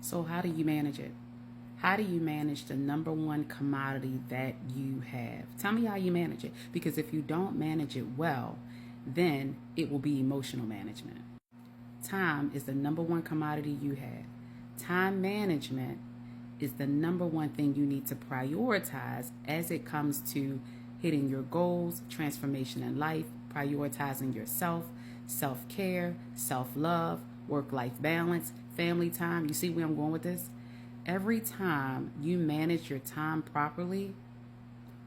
So how do you manage it? How do you manage the number one commodity that you have? Tell me how you manage it. Because if you don't manage it well, then it will be emotional management. Time is the number one commodity you have. Time management is the number one thing you need to prioritize as it comes to hitting your goals, transformation in life, prioritizing yourself, self-care, self-love, work-life balance, family time. You see where I'm going with this? Every time you manage your time properly,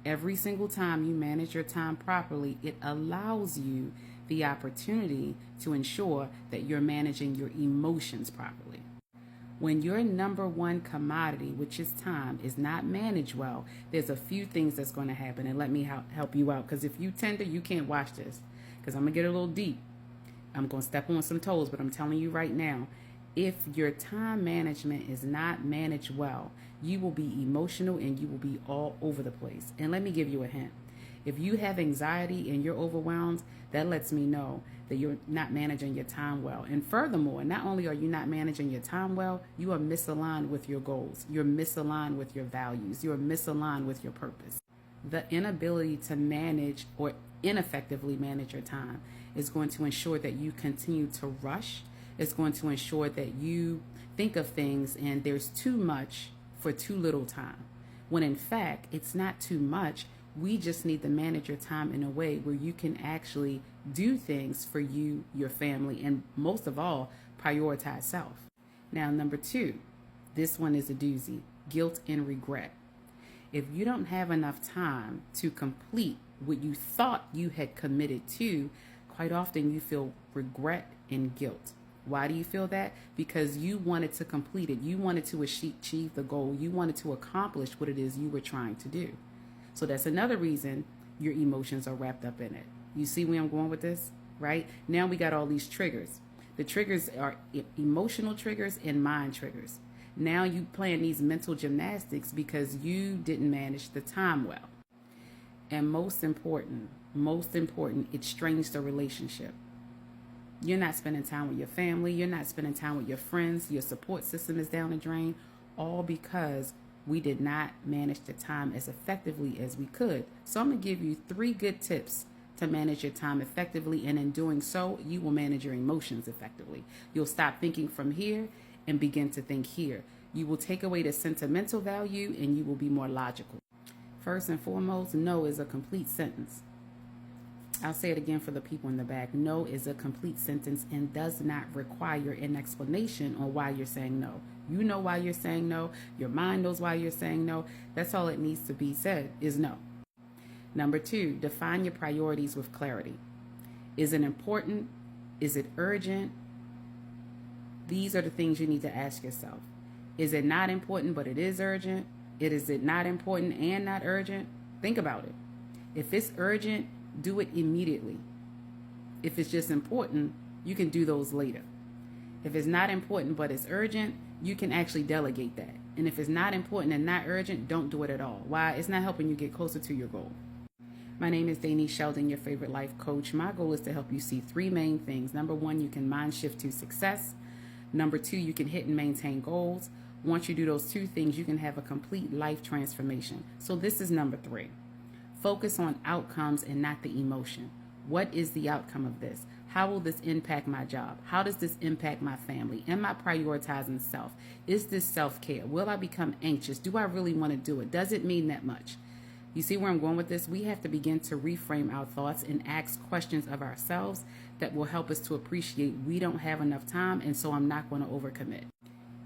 every single time you manage your time properly, it allows you the opportunity to ensure that you're managing your emotions properly. When your number one commodity, which is time, is not managed well, there's a few things that's going to happen. And let me help you out. Because if you tender, you can't watch this. Because I'm going to get a little deep. I'm going to step on some toes, but I'm telling you right now, if your time management is not managed well, you will be emotional and you will be all over the place. And let me give you a hint. If you have anxiety and you're overwhelmed, that lets me know that you're not managing your time well. And furthermore, not only are you not managing your time well, you are misaligned with your goals. You're misaligned with your values. You're misaligned with your purpose. The inability to manage or ineffectively manage your time is going to ensure that you continue to rush. It's going to ensure that you think of things and there's too much for too little time. When in fact, it's not too much. We just need to manage your time in a way where you can actually do things for you, your family, and most of all, prioritize self. Now, number 2, this one is a doozy, guilt and regret. If you don't have enough time to complete what you thought you had committed to, quite often you feel regret and guilt. Why do you feel that? Because you wanted to complete it. You wanted to achieve the goal. You wanted to accomplish what it is you were trying to do. So that's another reason your emotions are wrapped up in it. You see where I'm going with this, right? Now we got all these triggers. The triggers are emotional triggers and mind triggers. Now you playing these mental gymnastics because you didn't manage the time well. And most important, it strains the relationship. You're not spending time with your family. You're not spending time with your friends. Your support system is down the drain, all because we did not manage the time as effectively as we could. So I'm going to give you 3 good tips to manage your time effectively. And in doing so, you will manage your emotions effectively. You'll stop thinking from here and begin to think here. You will take away the sentimental value and you will be more logical. First and foremost, no is a complete sentence. I'll say it again for the people in the back. No is a complete sentence and does not require an explanation on why you're saying no. You know why you're saying no. Your mind knows why you're saying no. That's all it needs to be said is no. Number 2, define your priorities with clarity. Is it important? Is it urgent? These are the things you need to ask yourself. Is it not important but it is urgent? Is it not important and not urgent? Think about it. If it's urgent, do it immediately. If it's just important, you can do those later. If it's not important but it's urgent, you can actually delegate that. And if it's not important and not urgent, don't do it at all. Why? It's not helping you get closer to your goal. My name is Dani Sheldon, your favorite life coach. My goal is to help you see 3 main things. Number 1, you can mind shift to success. Number 2, you can hit and maintain goals. Once you do those 2 things, you can have a complete life transformation. So this is number 3. Focus on outcomes and not the emotion. What is the outcome of this? How will this impact my job? How does this impact my family? Am I prioritizing self? Is this self-care? Will I become anxious? Do I really want to do it? Does it mean that much? You see where I'm going with this? We have to begin to reframe our thoughts and ask questions of ourselves that will help us to appreciate we don't have enough time, and so I'm not going to overcommit.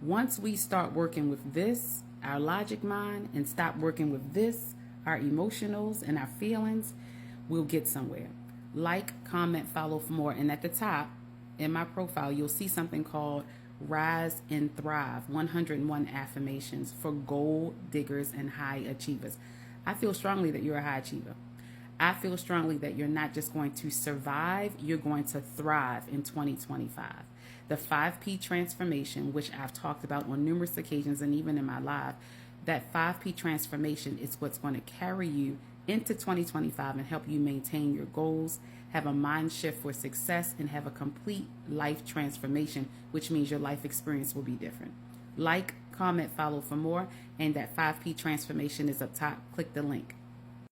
Once we start working with this, our logic mind, and stop working with this, our emotionals and our feelings, we'll get somewhere. Like, comment, follow for more. And at the top in my profile, you'll see something called Rise and Thrive, 101 affirmations for goal diggers and high achievers. I feel strongly that you're a high achiever. I feel strongly that you're not just going to survive, you're going to thrive in 2025. The 5P transformation, which I've talked about on numerous occasions and even in my live, that 5P transformation is what's going to carry you into 2025 and help you maintain your goals, have a mind shift for success, and have a complete life transformation, which means your life experience will be different. Like, comment, follow for more. And that 5P transformation is up top. Click the link.